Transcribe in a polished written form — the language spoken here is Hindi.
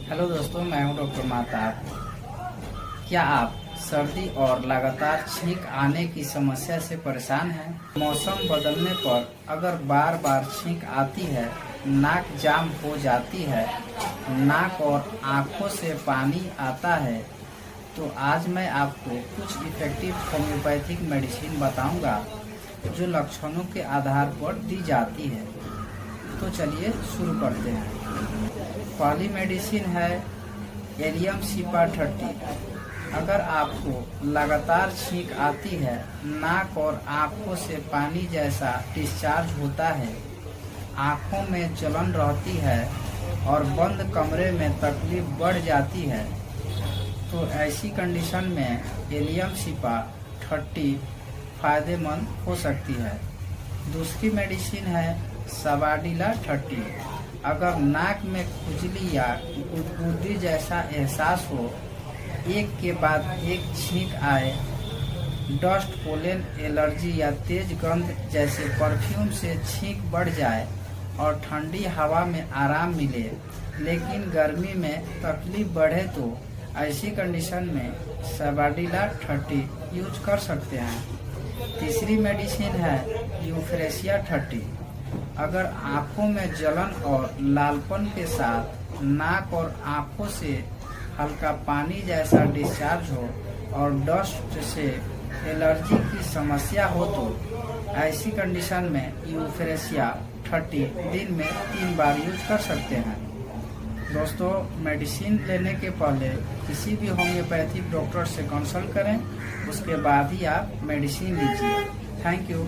हेलो दोस्तों, मैं हूं डॉक्टर महताब। क्या आप सर्दी और लगातार छींक आने की समस्या से परेशान हैं? मौसम बदलने पर अगर बार बार छींक आती है, नाक जाम हो जाती है, नाक और आंखों से पानी आता है, तो आज मैं आपको कुछ इफेक्टिव होम्योपैथिक मेडिसिन बताऊंगा जो लक्षणों के आधार पर दी जाती है। तो चलिए शुरू करते हैं। पहली मेडिसिन है एलियम सिपा 30। अगर आपको लगातार छींक आती है, नाक और आंखों से पानी जैसा डिस्चार्ज होता है, आंखों में जलन रहती है और बंद कमरे में तकलीफ बढ़ जाती है, तो ऐसी कंडीशन में एलियम सिपा 30 फायदेमंद हो सकती है। दूसरी मेडिसिन है सवाडिला 30। अगर नाक में खुजली या गुदगुदी जैसा एहसास हो, एक के बाद एक छींक आए, डस्ट, पोलन एलर्जी या तेज गंध जैसे परफ्यूम से छींक बढ़ जाए और ठंडी हवा में आराम मिले लेकिन गर्मी में तकलीफ बढ़े, तो ऐसी कंडीशन में सवाडिला 30 यूज कर सकते हैं। तीसरी मेडिसिन है यूफ्रेशिया 30। अगर आंखों में जलन और लालपन के साथ नाक और आंखों से हल्का पानी जैसा डिस्चार्ज हो और डस्ट से एलर्जी की समस्या हो, तो ऐसी कंडीशन में यूफ्रेशिया 30 दिन में 3 बार यूज कर सकते हैं। दोस्तों, मेडिसिन लेने के पहले किसी भी होम्योपैथिक डॉक्टर से कंसल्ट करें, उसके बाद ही आप मेडिसिन लीजिए। Thank you.